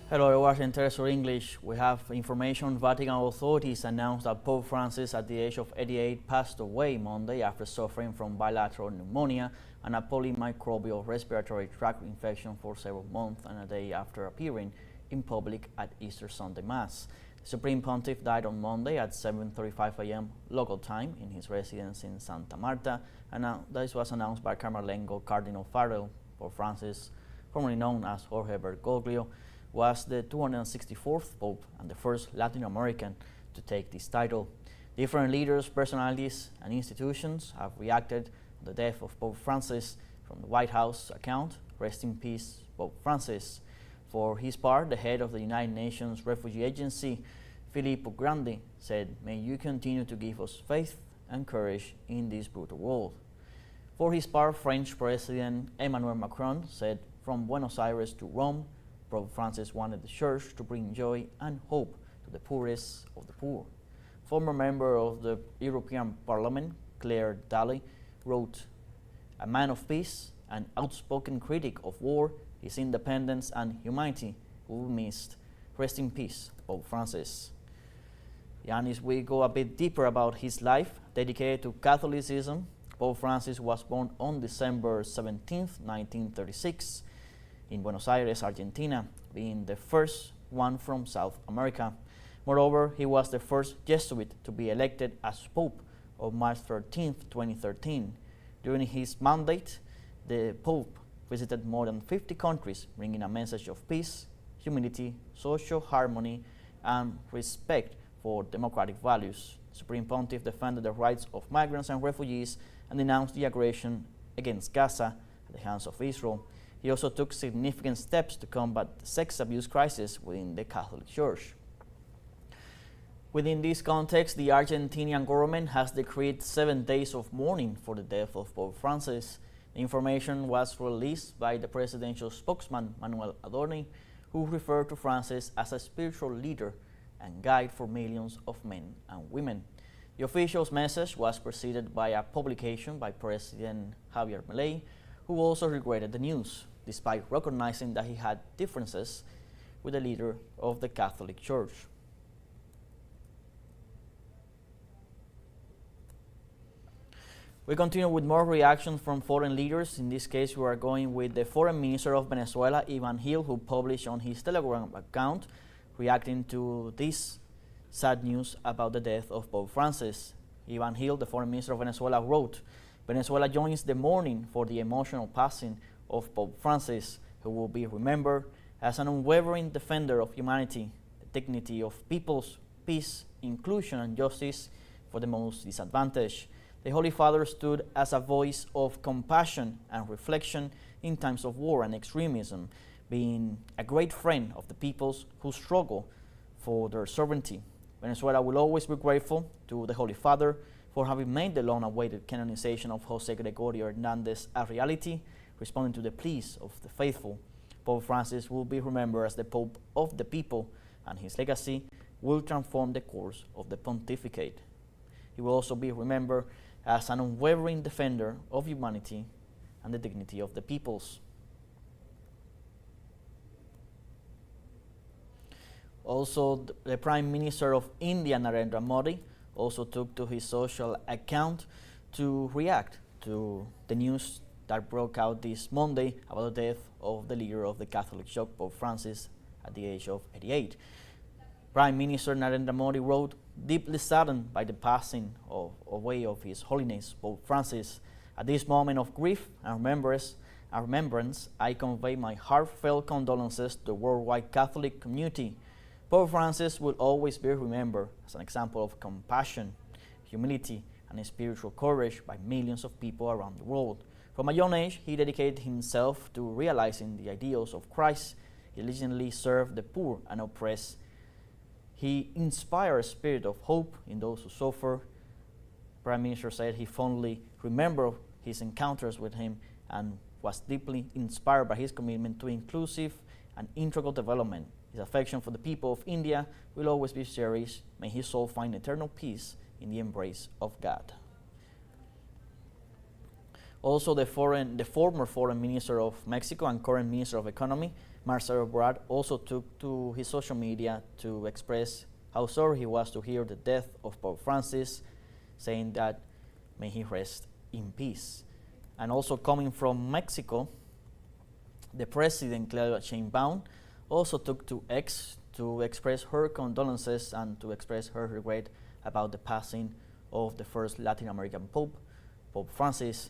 Hello, you're watching TeleSUR English. We have information. Vatican authorities announced that Pope Francis, at the age of 88, passed away Monday after suffering from bilateral pneumonia and a polymicrobial respiratory tract infection for several months, and a day after appearing in public at Easter Sunday Mass. The Supreme Pontiff died on Monday at 7:35 a.m. local time in his residence in Santa Marta, and this was announced by Camerlengo Cardinal Farrel. Pope Francis, formerly known as Jorge Bergoglio, was the 264th Pope and the first Latin American to take this title. Different leaders, personalities, and institutions have reacted to the death of Pope Francis. From the White House account, "Rest in peace, Pope Francis." For his part, the head of the United Nations Refugee Agency, Filippo Grandi, said, "May you continue to give us faith and courage in this brutal world." For his part, French President Emmanuel Macron said, "From Buenos Aires to Rome, Pope Francis wanted the Church to bring joy and hope to the poorest of the poor." Former member of the European Parliament, Claire Daly, wrote, "A man of peace, an outspoken critic of war, his independence and humanity will be missed. Rest in peace, Pope Francis." And as we go a bit deeper about his life, dedicated to Catholicism, Pope Francis was born on December 17, 1936. in Buenos Aires, Argentina, being the first one from South America. Moreover, he was the first Jesuit to be elected as Pope on March 13, 2013. During his mandate, the Pope visited more than 50 countries, bringing a message of peace, humility, social harmony, and respect for democratic values. The Supreme Pontiff defended the rights of migrants and refugees and denounced the aggression against Gaza at the hands of Israel. He also took significant steps to combat the sex abuse crisis within the Catholic Church. Within this context, the Argentinian government has decreed 7 days of mourning for the death of Pope Francis. The information was released by the presidential spokesman, Manuel Adorni, who referred to Francis as a spiritual leader and guide for millions of men and women. The official's message was preceded by a publication by President Javier Milei, who also regretted the news, despite recognizing that he had differences with the leader of the Catholic Church. We continue with more reactions from foreign leaders. In this case, we are going with the Foreign Minister of Venezuela, Iván Gil, who published on his Telegram account reacting to this sad news about the death of Pope Francis. Iván Gil, the Foreign Minister of Venezuela, wrote, "Venezuela joins the mourning for the emotional passing of Pope Francis, who will be remembered as an unwavering defender of humanity, the dignity of peoples, peace, inclusion, and justice for the most disadvantaged. The Holy Father stood as a voice of compassion and reflection in times of war and extremism, being a great friend of the peoples who struggle for their sovereignty. Venezuela will always be grateful to the Holy Father for having made the long-awaited canonization of Jose Gregorio Hernandez a reality, responding to the pleas of the faithful. Pope Francis will be remembered as the Pope of the people, and his legacy will transform the course of the pontificate. He will also be remembered as an unwavering defender of humanity and the dignity of the peoples." Also, the Prime Minister of India, Narendra Modi, also took to his social account to react to the news that broke out this Monday about the death of the leader of the Catholic Church, Pope Francis, at the age of 88. Prime Minister Narendra Modi wrote, "Deeply saddened by the passing away of His Holiness Pope Francis. At this moment of grief and remembrance, I convey my heartfelt condolences to the worldwide Catholic community. Pope Francis will always be remembered as an example of compassion, humility, and spiritual courage by millions of people around the world. From a young age, he dedicated himself to realizing the ideals of Christ. He diligently served the poor and oppressed. He inspired a spirit of hope in those who suffer." Prime Minister said he fondly remembered his encounters with him and was deeply inspired by his commitment to inclusive and integral development. His affection for the people of India will always be cherished. May his soul find eternal peace in the embrace of God. Also, the former foreign minister of Mexico and current minister of economy, Marcelo Ebrard, also took to his social media to express how sorry he was to hear the death of Pope Francis, saying that may he rest in peace. And also coming from Mexico, the president, Claudia Sheinbaum, also took to X to express her condolences and to express her regret about the passing of the first Latin American Pope, Pope Francis.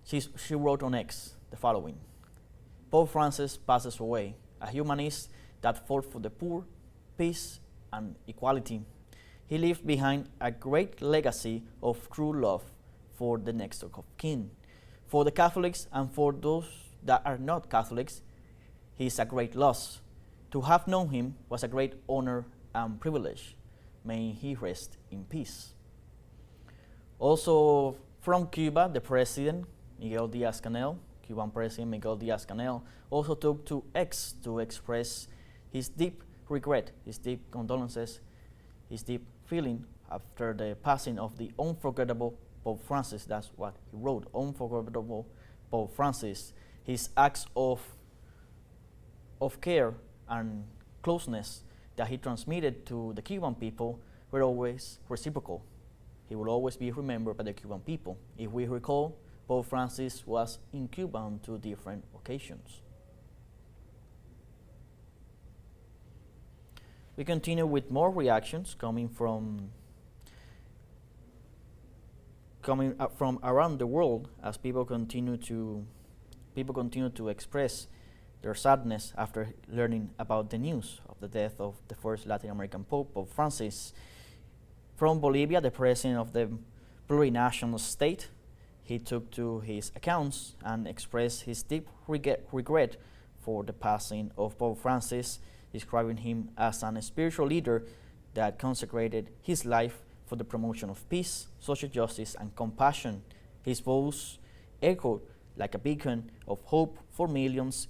She wrote on X the following: Pope Francis passes away, a humanist that fought for the poor, peace, and equality. He left behind a great legacy of true love for the next of kin. For the Catholics and for those that are not Catholics, he is a great loss. To have known him was a great honor and privilege. May he rest in peace. Also from Cuba, the president, Miguel Díaz-Canel, Cuban President Miguel Díaz-Canel, also took to X to express his deep regret, his deep condolences, his deep feeling after the passing of the unforgettable Pope Francis. That's what he wrote, unforgettable Pope Francis. His acts of care and closeness that he transmitted to the Cuban people were always reciprocal. He will always be remembered by the Cuban people. If we recall, Pope Francis was in Cuba on 2 different occasions. We continue with more reactions coming from around the world as people continue to express their sadness after learning about the news of the death of the first Latin American Pope, Pope Francis. From Bolivia, the president of the plurinational state, he took to his accounts and expressed his deep regret for the passing of Pope Francis, describing him as a spiritual leader that consecrated his life for the promotion of peace, social justice, and compassion. His voice echoed like a beacon of hope for millions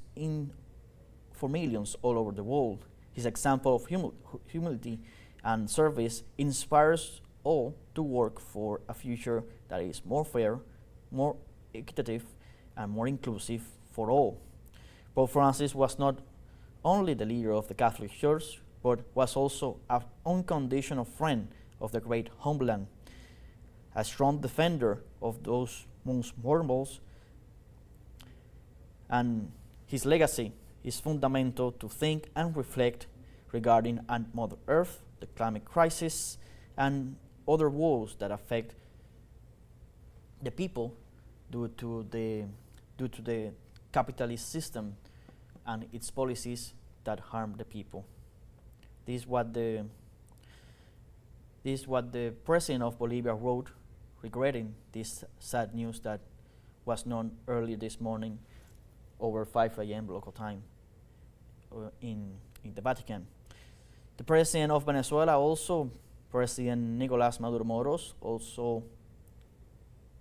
all over the world. His example of humility and service inspires all to work for a future that is more fair, more equitable, and more inclusive for all. Pope Francis was not only the leader of the Catholic Church, but was also an unconditional friend of the great homeland, a strong defender of those most vulnerable, and his legacy is fundamental to think and reflect regarding Mother Earth, the climate crisis, and other woes that affect the people due to the capitalist system and its policies that harm the people. This is what the president of Bolivia wrote, regretting this sad news that was known early this morning over 5 a.m. local time in the Vatican. The president of Venezuela, also President Nicolás Maduro Moros,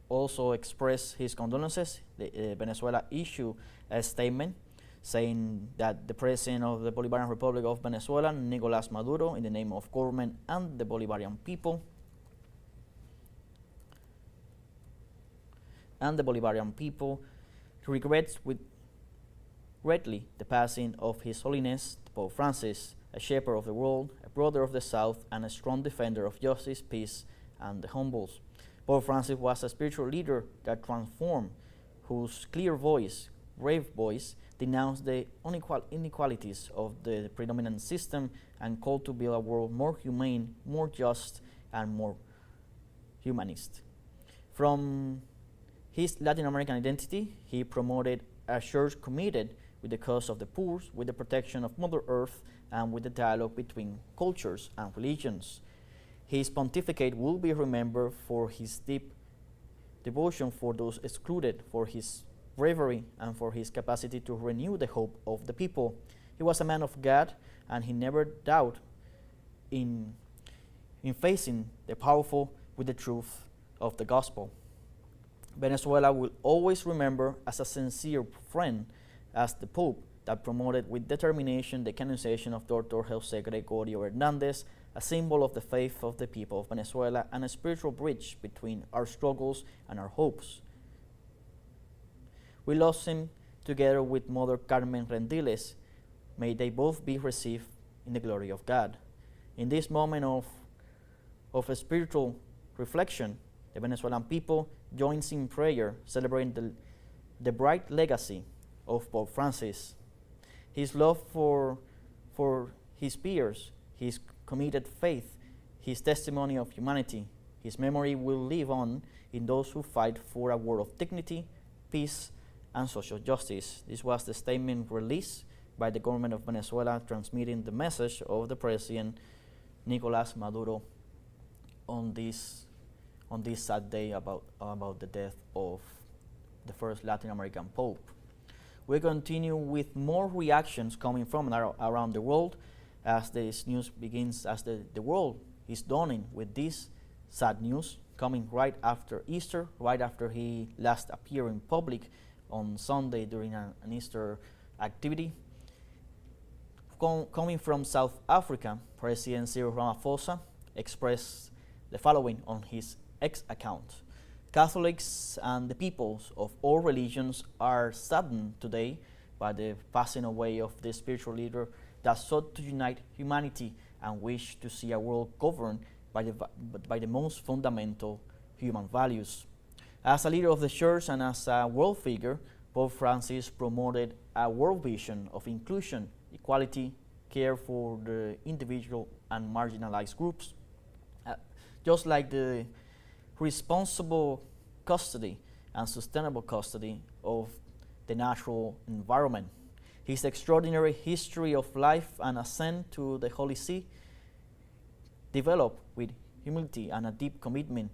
also expressed his condolences. Venezuela issued a statement saying that the president of the Bolivarian Republic of Venezuela, Nicolás Maduro, in the name of government and the Bolivarian people, regrets greatly the passing of His Holiness Pope Francis, a shepherd of the world, a brother of the South, and a strong defender of justice, peace, and the humbles. Pope Francis was a spiritual leader that transformed, whose clear voice, brave voice, denounced the inequalities of the predominant system and called to build a world more humane, more just, and more humanist. From his Latin American identity, he promoted a church committed with the cause of the poor, with the protection of Mother Earth, and with the dialogue between cultures and religions. His pontificate will be remembered for his deep devotion for those excluded, for his bravery, and for his capacity to renew the hope of the people. He was a man of God, and he never doubted in facing the powerful with the truth of the gospel. Venezuela will always remember as a sincere friend as the Pope that promoted with determination the canonization of Dr. Jose Gregorio Hernandez, a symbol of the faith of the people of Venezuela and a spiritual bridge between our struggles and our hopes. We lost him together with Mother Carmen Rendiles. May they both be received in the glory of God. In this moment of a spiritual reflection, the Venezuelan people joins in prayer, celebrating the bright legacy of Pope Francis. His love for his peers, his committed faith, his testimony of humanity. His memory will live on in those who fight for a world of dignity, peace, and social justice. This was the statement released by the government of Venezuela, transmitting the message of the President Nicolas Maduro on this sad day about the death of the first Latin American Pope. We continue with more reactions coming from around the world as this news begins, as the world is dawning with this sad news coming right after Easter, right after he last appeared in public on Sunday during an Easter activity. Coming from South Africa, President Cyril Ramaphosa expressed the following on his X account. Catholics and the peoples of all religions are saddened today by the passing away of the spiritual leader that sought to unite humanity and wished to see a world governed by the most fundamental human values. As a leader of the Church and as a world figure, Pope Francis promoted a world vision of inclusion, equality, care for the individual and marginalized groups, just like the responsible custody and sustainable custody of the natural environment. His extraordinary history of life and ascent to the Holy See developed with humility and a deep commitment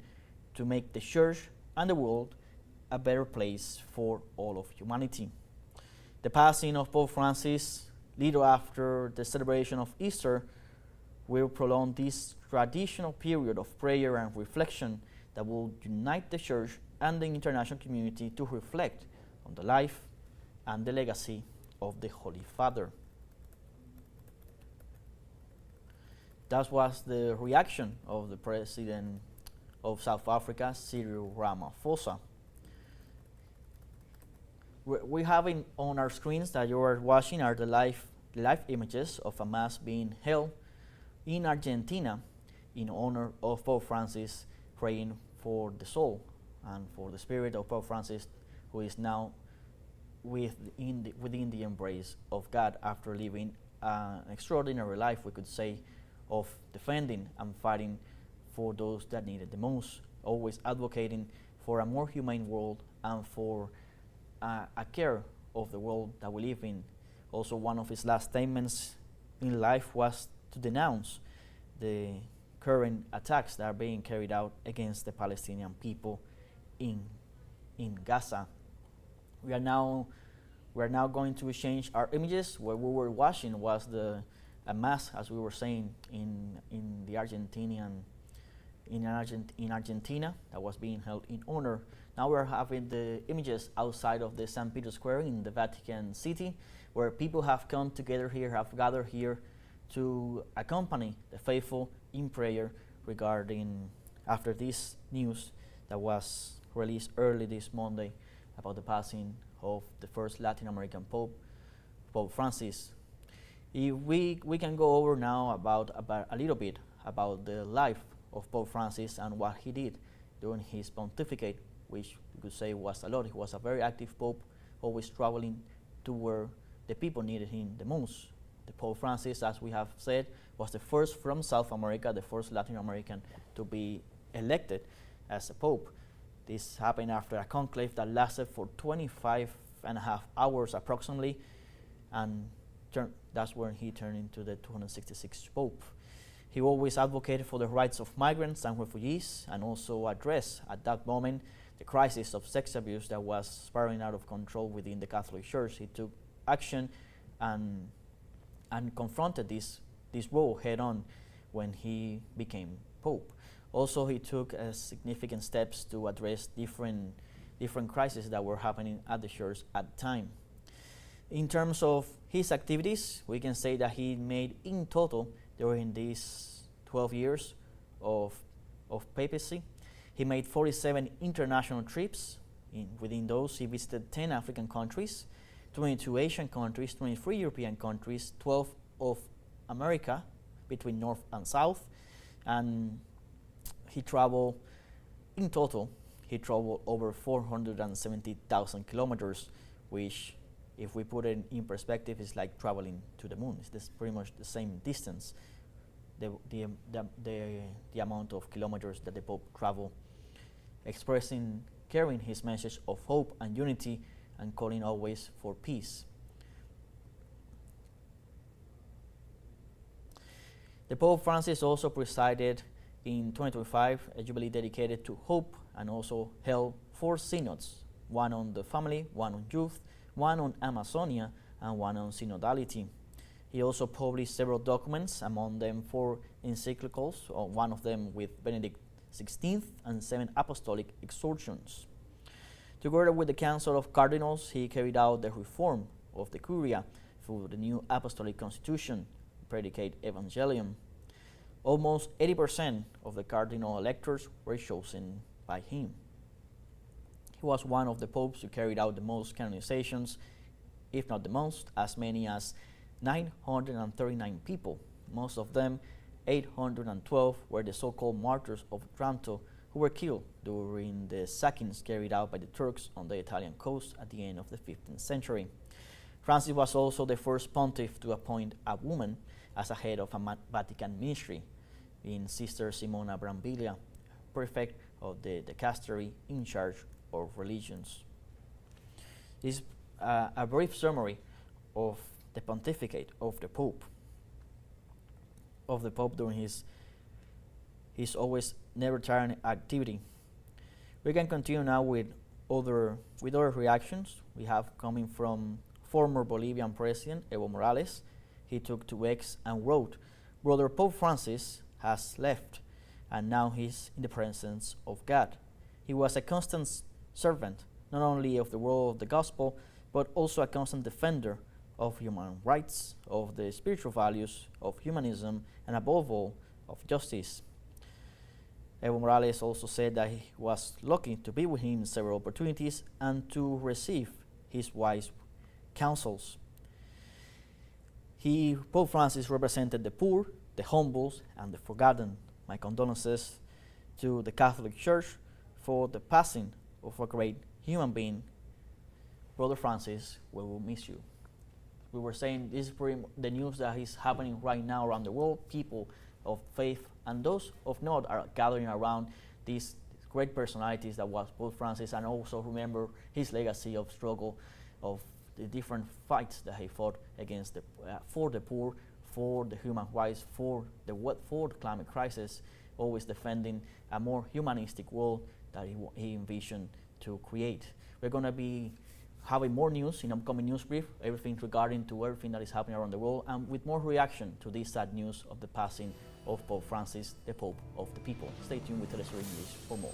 to make the Church and the world a better place for all of humanity. The passing of Pope Francis, little after the celebration of Easter, will prolong this traditional period of prayer and reflection that will unite the Church and the international community to reflect on the life and the legacy of the Holy Father. That was the reaction of the President of South Africa, Cyril Ramaphosa. We have on our screens that you are watching are the live images of a mass being held in Argentina in honor of Pope Francis, praying for the soul and for the spirit of Pope Francis, who is now within the embrace of God after living an extraordinary life, we could say, of defending and fighting for those that need it the most, always advocating for a more humane world and for a care of the world that we live in. Also, one of his last statements in life was to denounce the current attacks that are being carried out against the Palestinian people in Gaza. We are now going to change our images. What we were watching was a mass, as we were saying, in Argentina that was being held in honor. Now we're having the images outside of the St. Peter's Square in the Vatican City, where people have come together here, have gathered here to accompany the faithful in prayer regarding after this news that was released early this Monday about the passing of the first Latin American Pope, Pope Francis. If we can go over now about a little bit about the life of Pope Francis and what he did during his pontificate, which we could say was a lot. He was a very active Pope, always traveling to where the people needed him the most. The Pope Francis, as we have said, was the first from South America, the first Latin American to be elected as a Pope. This happened after a conclave that lasted for 25.5 hours approximately, and that's when he turned into the 266th Pope. He always advocated for the rights of migrants and refugees, and also addressed at that moment the crisis of sex abuse that was spiraling out of control within the Catholic Church. He took action and confronted this role head-on when he became Pope. Also, he took significant steps to address different crises that were happening at the Church at the time. In terms of his activities, we can say that he made in total during these 12 years of papacy, he made 47 international trips, Within those, he visited 10 African countries, 22 Asian countries, 23 European countries, 12 of America, between North and South, and he traveled, in total, he traveled over 470,000 kilometers, which, if we put it in perspective, is like traveling to the moon. It's pretty much the same distance, the amount of kilometers that the Pope traveled, carrying his message of hope and unity and calling always for peace. The Pope Francis also presided in 2025 a jubilee dedicated to hope, and also held 4 synods, one on the family, one on youth, one on Amazonia, and one on synodality. He also published several documents, among them 4 encyclicals, or one of them with Benedict XVI, and 7 apostolic exhortations. Together with the Council of Cardinals, he carried out the reform of the Curia through the new apostolic constitution, predicate Evangelium. Almost 80% of the cardinal electors were chosen by him. He was one of the popes who carried out the most canonizations, if not the most, as many as 939 people. Most of them, 812, were the so-called martyrs of Otranto, who were killed during the sackings carried out by the Turks on the Italian coast at the end of the 15th century. Francis was also the first pontiff to appoint a woman as a head of a Vatican ministry, being Sister Simona Brambilla, prefect of the dicastery in charge of religions. This is a brief summary of the pontificate of the Pope during his always never tiring activity. We can continue now with other reactions. We have coming from former Bolivian President Evo Morales. He took to X and wrote, "Brother Pope Francis has left, and now he's in the presence of God. He was a constant servant, not only of the world of the gospel, but also a constant defender of human rights, of the spiritual values, of humanism, and above all, of justice." Evo Morales also said that he was lucky to be with him in several opportunities and to receive his wise counsels. Pope Francis represented the poor, the humble, and the forgotten. My condolences to the Catholic Church for the passing of a great human being. Brother Francis, we will miss you. We were saying this is the news that is happening right now around the world. People of faith and those of not are gathering around these great personalities that was Pope Francis, and also remember his legacy of struggle, of the different fights that he fought against for the poor, for the human rights, for the climate crisis, always defending a more humanistic world that he envisioned to create. We're going to be having more news in upcoming news brief, everything regarding to everything that is happening around the world, and with more reaction to this sad news of the passing of Pope Francis, the Pope of the people. Stay tuned with TeleSUR English for more.